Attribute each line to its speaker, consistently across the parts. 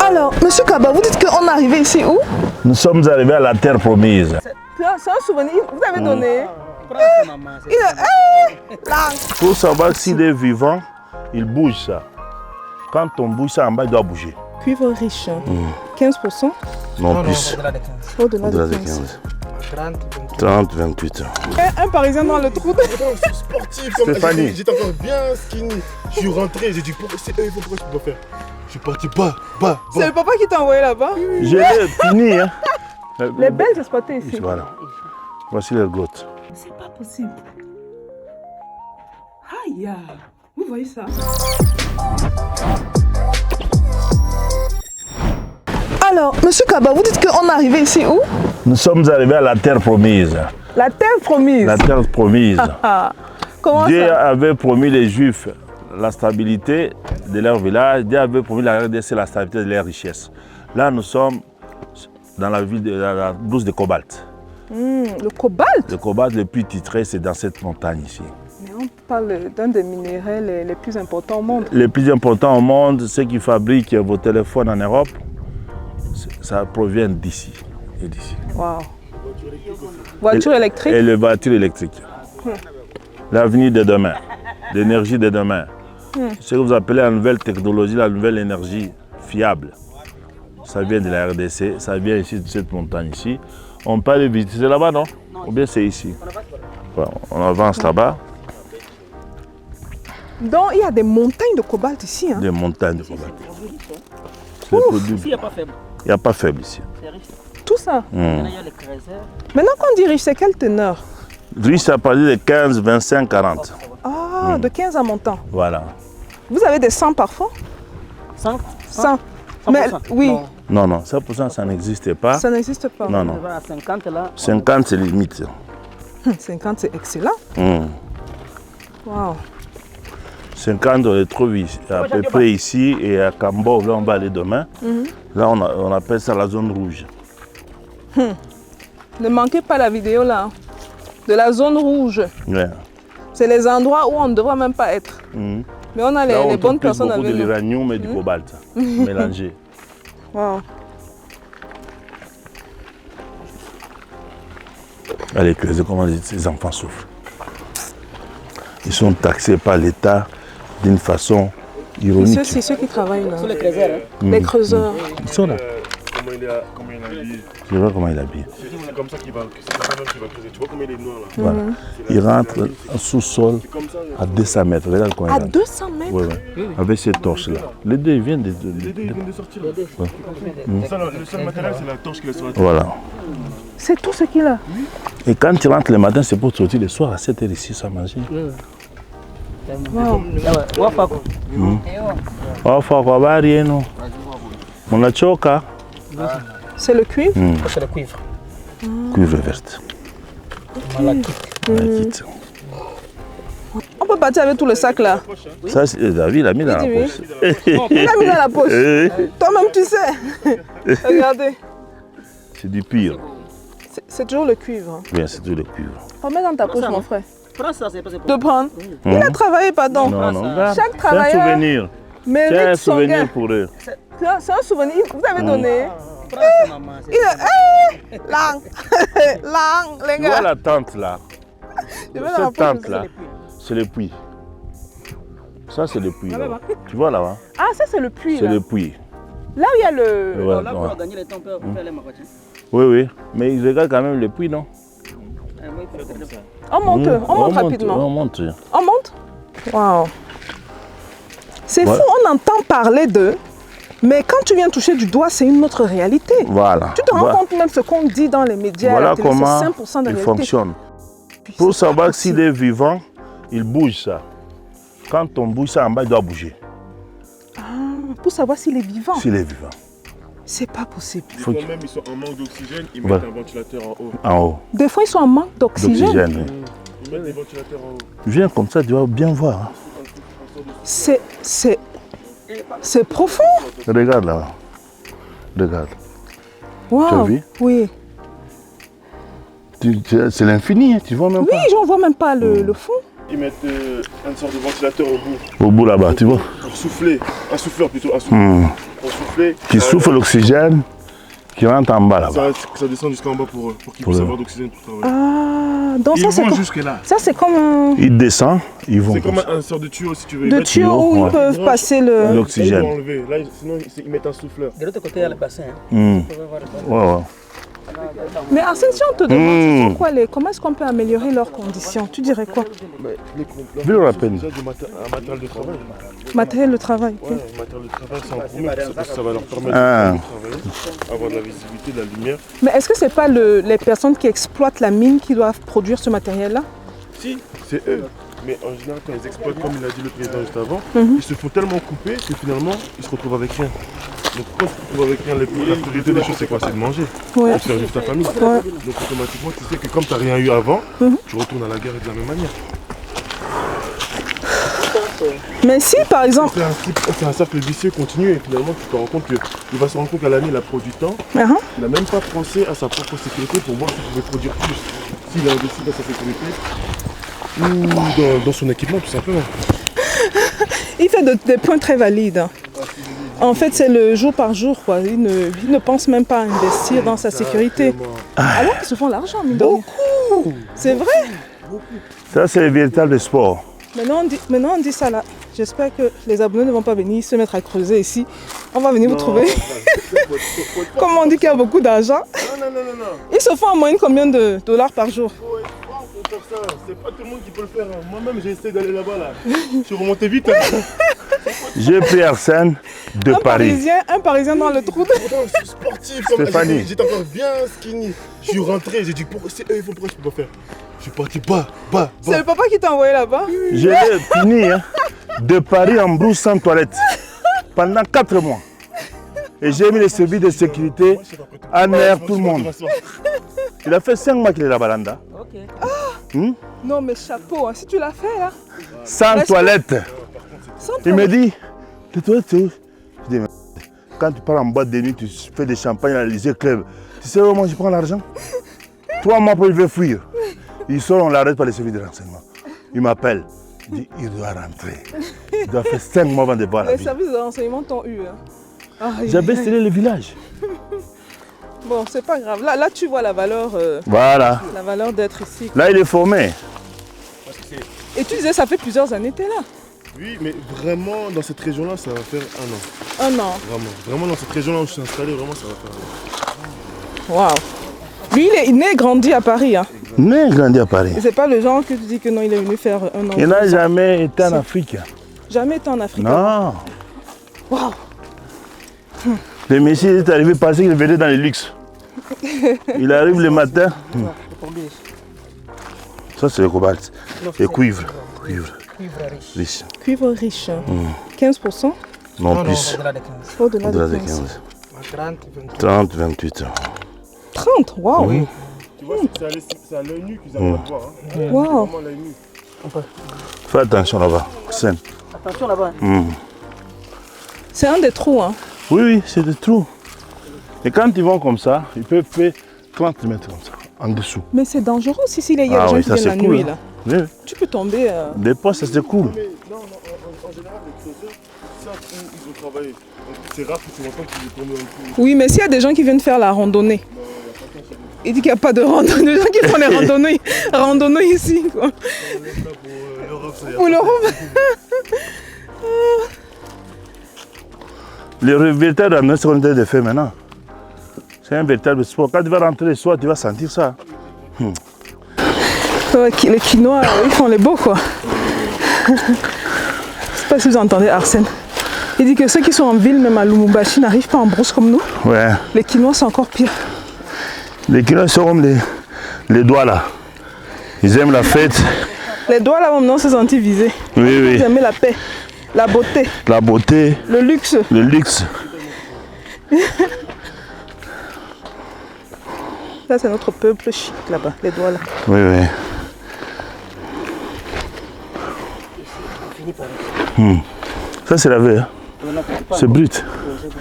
Speaker 1: Alors, monsieur Kaba, vous dites qu'on est arrivé ici où?
Speaker 2: Nous sommes arrivés à la terre promise.
Speaker 1: C'est un souvenir, vous avez donné.
Speaker 2: Pour savoir s'il est vivant, il bouge ça. Quand on bouge ça en bas, il doit bouger.
Speaker 1: Cuivre riche, 15%?
Speaker 2: Non, plus.
Speaker 1: Au-delà de
Speaker 2: 15. 30, 28.
Speaker 1: Un Parisien dans le trou.
Speaker 3: Je suis sportif,
Speaker 2: Stéphanie.
Speaker 3: J'étais encore bien skinny. Je suis rentré, j'ai dit pourquoi c'est eux, pourquoi je peux pas faire. Je suis parti, bas.
Speaker 1: C'est le papa qui t'a envoyé là-bas?
Speaker 2: Je l'ai fini. Hein.
Speaker 1: Les Belges exploitaient ici.
Speaker 2: Voilà. Voici les gouttes.
Speaker 1: C'est pas possible. Aïe, vous voyez ça? Alors, monsieur Kaba, vous dites qu'on est arrivé ici où?
Speaker 2: Nous sommes arrivés à la terre promise.
Speaker 1: La terre promise.
Speaker 2: La terre promise.
Speaker 1: Comment
Speaker 2: Dieu
Speaker 1: ça?
Speaker 2: avait promis les Juifs la stabilité de leur village. Dieu avait promis la RDC la stabilité de leur richesse. Là, nous sommes dans la ville de la bourse de cobalt.
Speaker 1: Le cobalt?
Speaker 2: Le cobalt le plus titré, c'est dans cette montagne ici.
Speaker 1: Mais on parle d'un des minéraux les plus importants au monde.
Speaker 2: Le plus important au monde, ceux qui fabriquent vos téléphones en Europe, ça provient d'ici et d'ici.
Speaker 1: Waouh. Voiture électrique?
Speaker 2: Et les voitures électriques. L'avenir de demain, l'énergie de demain. Ce que vous appelez la nouvelle technologie, la nouvelle énergie fiable. Ça vient de la RDC, ça vient ici de cette montagne ici. On peut aller visiter, c'est là-bas, non? Ou bien c'est ici? Voilà, on avance là-bas.
Speaker 1: Donc il y a des montagnes de cobalt ici. Hein?
Speaker 2: Des montagnes de cobalt.
Speaker 4: Ici, il n'y a pas faible.
Speaker 2: Il n'y a pas faible ici.
Speaker 4: C'est riche.
Speaker 1: Tout ça.
Speaker 4: Il y a les créseurs.
Speaker 1: Maintenant qu'on dit riche, c'est quelle teneur?
Speaker 2: Riche à partir de 15, 25, 40.
Speaker 1: Ah, de 15 à montant.
Speaker 2: Voilà.
Speaker 1: Vous avez des 100 parfois?
Speaker 4: 100?
Speaker 1: 100. Mais oui,
Speaker 2: Non, non, 100% ça n'existe pas.
Speaker 1: ça n'existe pas.
Speaker 2: Non, non.
Speaker 4: À 50 là.
Speaker 2: 50 c'est limite.
Speaker 1: 50, c'est excellent. Wow.
Speaker 2: 50 on les trouve ici, à peu près ici et à Cambo, là on va aller demain. Là on appelle ça la zone rouge.
Speaker 1: Ne manquez pas la vidéo là, de la zone rouge.
Speaker 2: Ouais.
Speaker 1: C'est les endroits où on ne devrait même pas être. Mais on a
Speaker 2: Là, on
Speaker 1: les
Speaker 2: trouve
Speaker 1: bonnes personnes
Speaker 2: beaucoup
Speaker 1: avec
Speaker 2: de
Speaker 1: nous.
Speaker 2: l'uranium et du cobalt mélangés.
Speaker 1: Wow.
Speaker 2: Allez, creuser comment ces enfants souffrent. Ils sont taxés par l'État d'une façon ironique.
Speaker 1: C'est ceux qui travaillent là.
Speaker 4: Les créseurs.
Speaker 1: Les creuseurs.
Speaker 2: Ils sont là.
Speaker 3: Comment il habille.
Speaker 2: Je vois comment il habille.
Speaker 3: C'est comme ça qu'il va creuser. Tu vois comment il est noir là.
Speaker 2: Voilà. Il rentre en sous-sol à 200 mètres. Regarde comment
Speaker 1: À
Speaker 2: il rentre.
Speaker 1: 200 mètres?
Speaker 2: Ouais. Avec ces torches-là. Les deux ils viennent de...
Speaker 3: Les deux ils viennent de sortir. Ça, le seul matériel, c'est la torche qu'il a sur la tête.
Speaker 2: Voilà.
Speaker 1: C'est tout ce qu'il a.
Speaker 2: Et quand tu rentres le matin, c'est pour sortir le soir à 7h ici sans manger.
Speaker 1: Wow.
Speaker 2: Wafa kwa habari yenu. Mnachoka?
Speaker 1: C'est le cuivre?
Speaker 4: C'est le cuivre.
Speaker 2: Cuivre verte. Malachite.
Speaker 1: On peut partir avec tout le sac là.
Speaker 2: Ça, David l'a mis dans la poche.
Speaker 1: Il l'a mis dans la poche. Toi-même tu sais. Regardez.
Speaker 2: C'est du pire.
Speaker 1: C'est toujours le cuivre.
Speaker 2: Bien, c'est tout le cuivre.
Speaker 1: Remets dans ta poche mon frère.
Speaker 4: Prends ça, c'est pas
Speaker 1: De prendre. Il a travaillé, pardon.
Speaker 2: Non, non.
Speaker 1: Chaque
Speaker 2: C'est un
Speaker 1: travailleur
Speaker 2: souvenir. C'est un
Speaker 1: mérite son
Speaker 2: souvenir
Speaker 1: gain.
Speaker 2: pour eux.
Speaker 1: C'est un souvenir. Vous avez donné.
Speaker 4: Prends ça, maman.
Speaker 1: Lang. Lang, les
Speaker 2: Tu vois
Speaker 1: gars.
Speaker 2: la tente là?
Speaker 1: Je vais dans la
Speaker 2: Cette
Speaker 1: poche.
Speaker 2: tente là, c'est le puits. Ça, c'est le puits. Là. Tu vois là-bas?
Speaker 1: Ah, ça c'est le puits
Speaker 2: C'est
Speaker 1: là.
Speaker 2: le puits.
Speaker 1: Là où il y a le...
Speaker 2: Ouais,
Speaker 4: Là,
Speaker 2: ouais.
Speaker 4: pour gagner le temps, on peut faire les marocains.
Speaker 2: Oui, oui. Mais ils regardent quand même le puits, non?
Speaker 1: On monte, on monte rapidement.
Speaker 2: On monte.
Speaker 1: On monte? Waouh. C'est
Speaker 2: Ouais.
Speaker 1: fou, on entend parler d'eux, mais quand tu viens toucher du doigt, c'est une autre réalité.
Speaker 2: Voilà.
Speaker 1: Tu te rends compte même ce qu'on dit dans les médias, à
Speaker 2: Voilà
Speaker 1: la télé,
Speaker 2: comment
Speaker 1: c'est 5% de
Speaker 2: il
Speaker 1: réalité.
Speaker 2: fonctionne. Pour savoir s'il est vivant, il bouge ça. Quand on bouge ça en bas, il doit bouger.
Speaker 1: Pour savoir s'il est vivant.
Speaker 2: S'il est vivant.
Speaker 1: C'est pas possible.
Speaker 3: Quand même ils sont en manque d'oxygène, ils
Speaker 2: Ouais.
Speaker 3: mettent un ventilateur en haut.
Speaker 2: En haut.
Speaker 1: Des fois, ils sont en manque d'oxygène.
Speaker 2: D'oxygène. Oui.
Speaker 3: Ils mettent des ventilateurs en haut.
Speaker 2: Viens comme ça, tu vas bien voir. Hein.
Speaker 1: C'est profond.
Speaker 2: Regarde là. Regarde.
Speaker 1: Wow.
Speaker 2: Tu as vu?
Speaker 1: Oui.
Speaker 2: C'est l'infini, hein, tu vois même
Speaker 1: Oui,
Speaker 2: pas.
Speaker 1: j'en vois même pas le fond.
Speaker 3: Ils mettent une sorte de ventilateur au bout.
Speaker 2: Au bout là-bas, tu vois.
Speaker 3: souffler. Un souffleur plutôt, un souffleur. Pour souffler.
Speaker 2: Qui souffle l'oxygène, qui rentre en bas là-bas.
Speaker 3: Ça descend jusqu'en bas pour qu'ils puissent avoir d'oxygène pour travailler.
Speaker 1: Ah, donc ça
Speaker 3: Ils
Speaker 1: c'est
Speaker 3: vont
Speaker 1: comme...
Speaker 3: jusque là.
Speaker 1: Ça c'est comme un...
Speaker 2: Ils descendent, ils vont.
Speaker 3: C'est comme
Speaker 2: ça.
Speaker 3: un sort de tuyau si tu veux.
Speaker 1: de tuyau où
Speaker 2: ouais.
Speaker 1: ils peuvent passer le...
Speaker 2: L'oxygène.
Speaker 3: Ils vont enlever. Là, sinon ils mettent un souffleur.
Speaker 4: De l'autre côté, il y a le bassin.
Speaker 2: Hmm.
Speaker 4: Vous pouvez voir le bassin.
Speaker 2: Ouais, ouais.
Speaker 1: Mais Arsène, si on te demande c'est quoi comment est-ce qu'on peut améliorer leurs conditions, tu dirais quoi?
Speaker 2: Vu la peine.
Speaker 3: Déjà un matériel de travail.
Speaker 1: Matériel de travail.
Speaker 3: Ouais, un matériel de travail, c'est en premier parce que ça va leur permettre
Speaker 2: Ah.
Speaker 3: de travailler, avoir de la visibilité, de la lumière.
Speaker 1: Mais est-ce que c'est pas les personnes qui exploitent la mine qui doivent produire ce matériel-là?
Speaker 3: Si, c'est eux. Mais en général, quand ils exploitent, comme il a dit le président juste avant, ils se font tellement couper que finalement, ils se retrouvent avec rien. Donc quand tu te retrouves avec rien, la priorité des choses, c'est quoi? C'est de manger.
Speaker 1: Ouais.
Speaker 3: Et de faire vivre ta famille.
Speaker 1: Ouais.
Speaker 3: Donc automatiquement, tu sais que comme tu n'as rien eu avant, tu retournes à la guerre de la même manière.
Speaker 1: Mais si par exemple...
Speaker 3: C'est un cercle vicieux continu et finalement, tu te rends compte qu'il va se rendre compte qu'à l'année, il a produit tant.
Speaker 1: Ah,
Speaker 3: Il n'a même pas pensé à sa propre sécurité pour voir s'il pouvait produire plus. S'il a investi dans sa sécurité ou dans son équipement, tout simplement.
Speaker 1: il fait des points très valides. En fait, c'est le jour par jour, quoi. Il ne pense même pas à investir dans sa sécurité. Alors ils se font l'argent, mine de rien.
Speaker 3: Beaucoup.
Speaker 1: C'est vrai.
Speaker 2: Ça, c'est le véritable sport.
Speaker 1: Maintenant, on dit ça là. J'espère que les abonnés ne vont pas venir se mettre à creuser ici. On va venir vous trouver. Comme on dit qu'il y a beaucoup d'argent.
Speaker 3: Non.
Speaker 1: Ils se font en moyenne combien de dollars par jour?
Speaker 3: Pour faire ça, c'est pas tout le monde qui peut le faire. Moi-même, j'ai essayé d'aller là-bas. Là. Je suis remonté vite. Hein.
Speaker 2: J'ai pris Arsène de Paris.
Speaker 1: Un Parisien dans le trou.
Speaker 3: Pourtant, je suis sportif.
Speaker 2: Stéphanie.
Speaker 3: J'étais encore bien skinny. Je suis rentré, j'ai dit, c'est eux, ils font pourquoi je peux pas faire. Je suis parti bas.
Speaker 1: C'est le papa qui t'a envoyé là-bas?
Speaker 2: Je l'ai fini hein, de Paris en brousse sans toilette pendant 4 mois. Et j'ai mis les services de sécurité en air tout le monde. Il a fait 5 mois qu'il est là-bas, Landa.
Speaker 4: Ok.
Speaker 1: Non mais chapeau, hein. Si tu l'as fait là.
Speaker 2: Sans toilette.
Speaker 1: Sans
Speaker 2: Il me
Speaker 1: toilette.
Speaker 2: dit, les toilettes c'est où? Je dis, mais quand tu pars en boîte de nuit, tu fais des champagnes à l'Élysée Club. Tu sais où moi je prends l'argent? 3 mois pour il veut fuir. Il sort, on l'arrête par les services de renseignement. Il m'appelle. Il dit, il doit rentrer. Il doit faire 5 mois avant de voir la
Speaker 1: Les
Speaker 2: vie.
Speaker 1: services de renseignement t'ont eu. Hein. Aïe,
Speaker 2: J'avais
Speaker 1: aïe, aïe.
Speaker 2: scellé le village.
Speaker 1: Bon, c'est pas grave. Là tu vois la valeur
Speaker 2: Voilà.
Speaker 1: d'être ici.
Speaker 2: Là, il est formé.
Speaker 1: Et tu disais, ça fait plusieurs années que t'es là.
Speaker 3: Oui, mais vraiment, dans cette région-là, ça va faire 1 an.
Speaker 1: 1 an.
Speaker 3: Vraiment, dans cette région-là où je suis installé, vraiment, ça va faire 1 an.
Speaker 1: Waouh. Lui, il est né et grandi à Paris. Hein.
Speaker 2: Né et grandi à Paris.
Speaker 1: Et c'est pas le genre que tu dis que non, il est venu faire 1 an.
Speaker 2: Il n'a jamais été en Afrique.
Speaker 1: Jamais été en Afrique.
Speaker 2: Non.
Speaker 1: Waouh.
Speaker 2: Le monsieur est arrivé parce qu'il venait dans le luxe. Il arrive le matin. Ça, c'est le cobalt. Et cuivre. Cuivre.
Speaker 4: Cuivre riche.
Speaker 2: Riche.
Speaker 1: Cuivre riche. 15%.
Speaker 2: Non, plus.
Speaker 4: Au-delà de 15.
Speaker 1: Au-delà
Speaker 2: Au-delà
Speaker 1: de
Speaker 2: de
Speaker 1: 15.
Speaker 2: 15.
Speaker 4: 30, 28.
Speaker 2: 30, 28.
Speaker 1: 30. Waouh.
Speaker 2: Oui.
Speaker 3: Tu vois, c'est à l'œil nu qu'ils arrivent à le voir. Hein.
Speaker 1: Waouh.
Speaker 3: Vraiment à l'œil nu.
Speaker 2: Fais attention là-bas. Scène.
Speaker 4: Attention là-bas.
Speaker 1: C'est un des trous. Hein.
Speaker 2: Oui, oui, c'est des trous. Et quand ils vont comme ça, ils peuvent faire 30 mètres comme ça, en dessous.
Speaker 1: Mais c'est dangereux aussi s'il y a
Speaker 2: Ah
Speaker 1: des gens
Speaker 2: oui,
Speaker 1: qui
Speaker 2: ça
Speaker 1: viennent
Speaker 2: c'est
Speaker 1: la
Speaker 2: cool.
Speaker 1: nuit.
Speaker 2: Hein.
Speaker 1: Là.
Speaker 2: Oui, oui.
Speaker 1: Tu peux tomber.
Speaker 2: Des fois, ça c'est cool.
Speaker 3: Mais non, en général, les creuseurs savent où ils ont travaillé. Donc c'est rare que tu entends qu'ils tombent un peu.
Speaker 1: Oui, mais s'il y a des gens qui viennent faire la randonnée. Il dit qu'il n'y a pas de randonnée. Des gens qui font les randonnées ici. Quoi.
Speaker 3: Pour l'Europe, ça y a
Speaker 1: Pour l'Europe.
Speaker 2: Le véritable randonnée, c'est qu'on est de faire maintenant. C'est un véritable sport. Quand tu vas rentrer le soir, tu vas sentir ça.
Speaker 1: Ouais, les quinois, ils font les beaux quoi. Je ne sais pas si vous entendez Arsène. Il dit que ceux qui sont en ville, même à Lumumbashi, n'arrivent pas en brousse comme nous.
Speaker 2: Ouais.
Speaker 1: Les quinois, c'est encore pire.
Speaker 2: Les Kinois sont comme les doigts là. Ils aiment la fête.
Speaker 1: Les doigts là, maintenant, se sentent visés.
Speaker 2: Oui, oui.
Speaker 1: Ils aiment la paix, la beauté,
Speaker 2: La beauté,
Speaker 1: le luxe.
Speaker 2: le luxe.
Speaker 1: Ça, c'est notre peuple chic là-bas, les doigts là.
Speaker 2: Oui, oui. Ça, c'est lavé. Hein. C'est brut.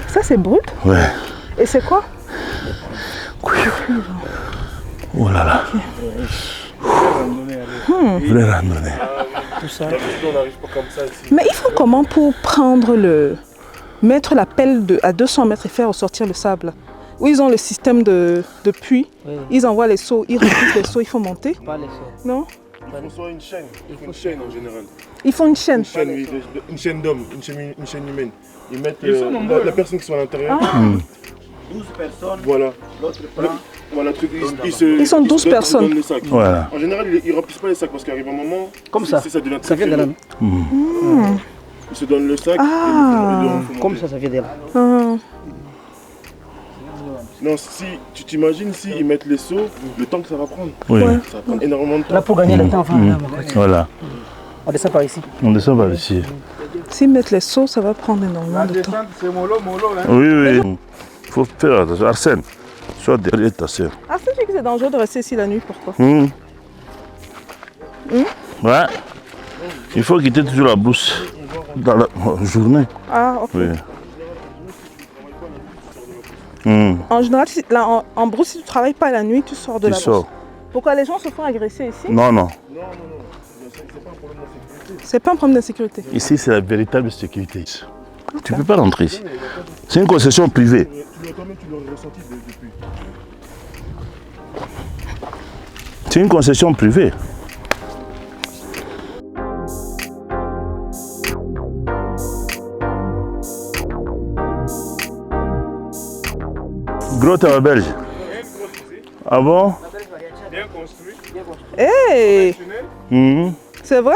Speaker 1: Ça, c'est brut.
Speaker 2: Ouais.
Speaker 1: Et c'est quoi?
Speaker 2: Oh là là. Vraie randonnée.
Speaker 4: tout ça.
Speaker 3: D'habitude, on n'arrive pas comme ça ici.
Speaker 1: Mais ils font comment pour prendre mettre la pelle à 200 mètres et faire ressortir le sable? Où ils ont le système de puits,
Speaker 4: Oui.
Speaker 1: ils envoient les seaux, ils remplissent les seaux, ils font monter?
Speaker 4: Pas les sauts.
Speaker 1: Non?
Speaker 3: Il faut soit une chaîne. Il faut une chaîne en général.
Speaker 1: Ils font une chaîne.
Speaker 3: Une chaîne, oui, une chaîne d'hommes, une chaîne humaine. Ils mettent la personne qui soit à l'intérieur.
Speaker 4: 12 personnes,
Speaker 3: Voilà.
Speaker 4: l'autre prend.
Speaker 3: Voilà, truc,
Speaker 1: Ils sont 12 personnes.
Speaker 3: Les sacs.
Speaker 2: Voilà.
Speaker 3: En général, ils ne remplissent pas les sacs parce qu'arrive un moment.
Speaker 4: Comme ça.
Speaker 3: Ça devient
Speaker 4: Ça
Speaker 3: très
Speaker 4: vient de là.
Speaker 3: lourd. Ils se donnent le sac.
Speaker 1: Ah.
Speaker 3: Et le font
Speaker 4: Comme
Speaker 3: monter.
Speaker 4: ça vient de là.
Speaker 1: Ah.
Speaker 3: Non, si tu t'imagines s'ils mettent les seaux, le temps que ça va prendre.
Speaker 2: Oui.
Speaker 1: Ouais.
Speaker 3: Ça va prendre énormément de temps.
Speaker 4: Là, pour gagner le temps, enfin, là,
Speaker 2: Voilà.
Speaker 4: on descend par ici.
Speaker 2: On descend par ici.
Speaker 1: S'ils mettent les seaux, ça va prendre énormément de temps.
Speaker 2: Oui, oui. Il faut faire attention. Arsène, sois derrière ta soeur.
Speaker 1: Ah, c'est vrai que c'est dangereux de rester ici la nuit, pourquoi?
Speaker 2: Ouais. Il faut quitter toujours la brousse dans la journée.
Speaker 1: Ah, ok.
Speaker 2: Oui.
Speaker 1: En général, en brousse, si tu ne travailles pas la nuit, tu sors de
Speaker 2: Tu
Speaker 1: la
Speaker 2: sors.
Speaker 1: brousse. Pourquoi les gens se font agresser ici?
Speaker 2: Non, non.
Speaker 1: C'est pas un problème d'insécurité.
Speaker 2: Ici, c'est la véritable sécurité. Tu ne peux pas rentrer ici. C'est une concession privée.
Speaker 3: Toi-même, tu l'aurais ressenti depuis.
Speaker 2: C'est une concession privée. Grotte à la Belge. Ah bon?
Speaker 3: Bien construit.
Speaker 1: Hey,
Speaker 2: Mhm.
Speaker 1: c'est vrai.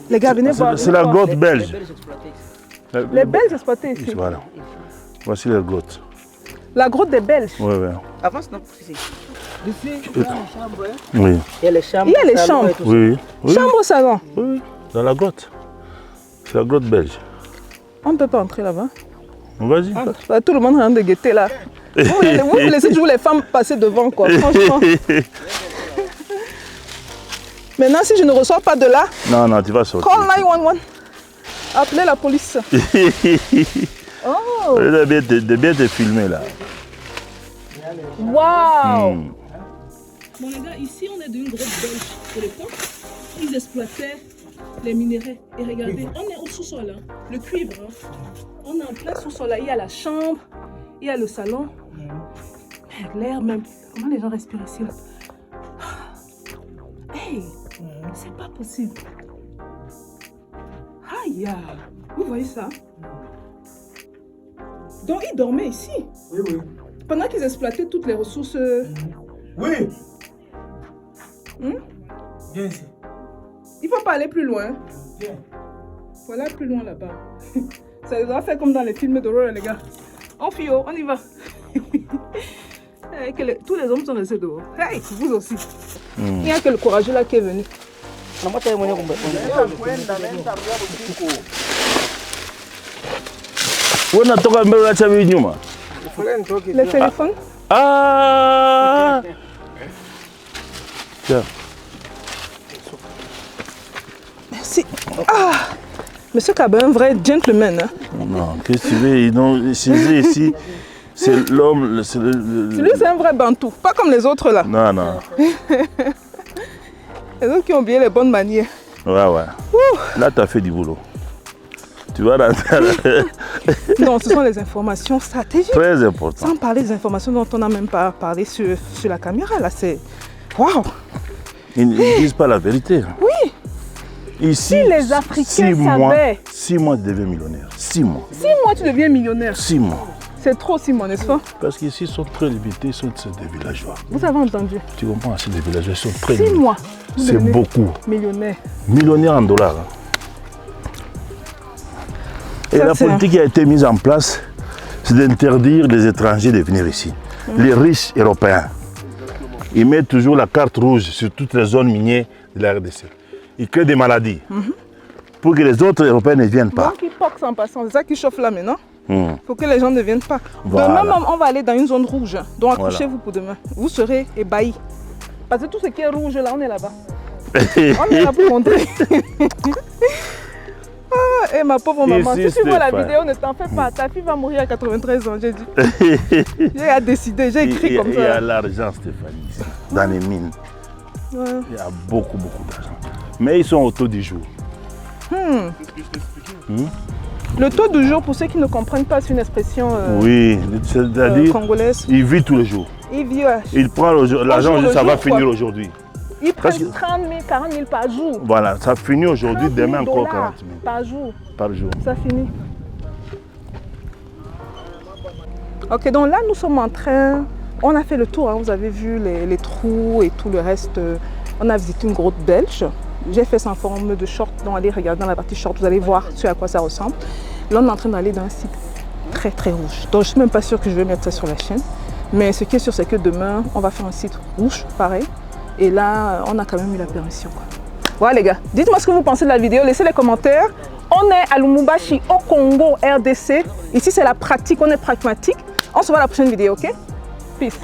Speaker 1: Les gars, venez voir.
Speaker 2: C'est la grotte belge.
Speaker 1: Les Belges exploitaient ici.
Speaker 2: Voilà. Voici la grotte.
Speaker 1: La grotte des Belges.
Speaker 2: Oui, oui.
Speaker 4: Avance, non, ici. Ici, il y a les chambres.
Speaker 2: Oui,
Speaker 4: Il y a les chambres.
Speaker 1: Il y a les
Speaker 4: salons
Speaker 1: chambres.
Speaker 4: et tout ça.
Speaker 2: oui. Oui,
Speaker 1: Chambre, salon.
Speaker 2: oui. Dans la grotte. C'est la grotte belge.
Speaker 1: On ne peut pas entrer là-bas.
Speaker 2: Vas-y.
Speaker 1: Bah, tout le monde est en train de guetter là. Vous laissez toujours les femmes passer devant, quoi. Franchement. Maintenant, si je ne ressors pas de là,
Speaker 2: Non, non, tu vas sortir.
Speaker 1: call 911. Appelez la police. Oh,
Speaker 2: De bien te filmer là.
Speaker 1: waouh.
Speaker 5: Bon les gars, ici on est d'une grotte belge. Pour l'époque, ils exploitaient les minéraux. Et regardez, on est au sous-sol, hein. Le cuivre. Hein. On est en plein sous-sol là. Il y a la chambre, il y a le salon. L'air même. Comment les gens respirent ici là? Hey, c'est pas possible. Aïe, vous voyez ça? Donc ils dormaient ici.
Speaker 4: Oui, oui.
Speaker 1: Pendant qu'ils exploitaient toutes les ressources.
Speaker 4: Oui.
Speaker 1: Hmm?
Speaker 4: Viens ici.
Speaker 1: Il faut pas aller plus loin.
Speaker 4: Viens.
Speaker 1: Voilà, plus loin là-bas. Ça doit faire comme dans les films d'horreur, les gars. On fuit, on y va. Tous les hommes sont restés dehors. Hey, vous aussi. Il n'y a que le courageux là qui est venu.
Speaker 4: Non, moi, t'as moyen qu'on
Speaker 2: Unatoka mbele acha mimi nyuma.
Speaker 1: Les téléphones.
Speaker 2: Ah! Tiens.
Speaker 1: Merci. Ah! Monsieur Kaba, un vrai gentleman. Hein?
Speaker 2: Non, qu'est-ce que tu veux? Ils ont chez ici, c'est l'homme.
Speaker 1: Lui, c'est un vrai bantou. Pas comme les autres là.
Speaker 2: Non, non.
Speaker 1: Les autres qui ont oublié les bonnes manières.
Speaker 2: Ouais, ouais. Là, tu as fait du boulot. Tu vois, là,
Speaker 1: Non, ce sont les informations stratégiques.
Speaker 2: très important.
Speaker 1: Sans parler des informations dont on n'a même pas parlé sur la caméra. Là, c'est. Waouh!
Speaker 2: Ils ne disent pas la vérité.
Speaker 1: Oui!
Speaker 2: Ici,
Speaker 1: Si les Africains savaient.
Speaker 2: 6 mois, tu deviens millionnaire. 6 mois.
Speaker 1: 6 mois, tu deviens millionnaire.
Speaker 2: 6 mois.
Speaker 1: C'est trop 6 mois, n'est-ce pas?
Speaker 2: Parce qu'ici, ils sont très limités, ils sont des villageois.
Speaker 1: Vous avez entendu?
Speaker 2: Tu comprends? C'est des villageois, ils sont très
Speaker 1: 6
Speaker 2: limités.
Speaker 1: mois. vous
Speaker 2: C'est
Speaker 1: devenez
Speaker 2: beaucoup.
Speaker 1: Millionnaire.
Speaker 2: Millionnaire en dollars. Hein. Et
Speaker 1: Ça,
Speaker 2: la
Speaker 1: c'est
Speaker 2: politique qui a été mise en place, c'est d'interdire les étrangers de venir ici. Les riches européens, ils mettent toujours la carte rouge sur toutes les zones minières de la RDC. Ils créent des maladies pour que les autres Européens ne viennent pas.
Speaker 1: Donc, ils poxent en passant. C'est ça qui chauffe là maintenant.
Speaker 2: Hmm.
Speaker 1: Il faut que les gens ne viennent pas.
Speaker 2: Voilà.
Speaker 1: Demain, on va aller dans une zone rouge. Donc,
Speaker 2: Voilà.
Speaker 1: accrochez-vous pour demain. Vous serez ébahis. Parce que tout ce qui est rouge là, on est là-bas. On est là pour montrer. Ah, et ma pauvre maman,
Speaker 2: Ici,
Speaker 1: si tu vois la
Speaker 2: Stéphane.
Speaker 1: vidéo, ne t'en fais pas. Ta fille va mourir à 93 ans, j'ai dit. J'ai décidé, j'ai écrit comme
Speaker 2: Il y a
Speaker 1: ça.
Speaker 2: l'argent, Stéphanie, ici, dans les mines.
Speaker 1: Ouais.
Speaker 2: Il y a beaucoup, beaucoup d'argent. Mais ils sont autour du jour.
Speaker 3: C'est ce que je t'ai expliqué.
Speaker 1: Le taux du jour, pour ceux qui ne comprennent pas, c'est une expression
Speaker 2: Oui, c'est-à-dire,
Speaker 1: congolaise.
Speaker 2: il vit tous les jours.
Speaker 1: Il vit,
Speaker 2: Il prend l'argent,
Speaker 1: jour,
Speaker 2: ça
Speaker 1: le
Speaker 2: va
Speaker 1: jour,
Speaker 2: finir
Speaker 1: quoi.
Speaker 2: aujourd'hui.
Speaker 1: il prend
Speaker 2: Parce que-
Speaker 1: 30 000, 40 000 par jour.
Speaker 2: Voilà, ça finit aujourd'hui,
Speaker 1: 30 000
Speaker 2: demain encore
Speaker 1: dollars
Speaker 2: 40 000
Speaker 1: par jour.
Speaker 2: par jour.
Speaker 1: Ça finit. Ok, donc là, nous sommes en train... On a fait le tour, hein, vous avez vu les trous et tout le reste. On a visité une grotte belge. J'ai fait ça en forme de short, donc allez regarder dans la partie short, vous allez voir ce à quoi ça ressemble. Là, on est en train d'aller dans un site très très rouge. Donc je ne suis même pas sûre que je vais mettre ça sur la chaîne. Mais ce qui est sûr, c'est que demain, on va faire un site rouge, pareil. Et là, on a quand même eu la permission, quoi. Voilà les gars, dites-moi ce que vous pensez de la vidéo, laissez les commentaires. On est à Lumumbashi, au Congo, RDC. Ici, c'est la pratique, on est pragmatique. On se voit à la prochaine vidéo, ok? Peace.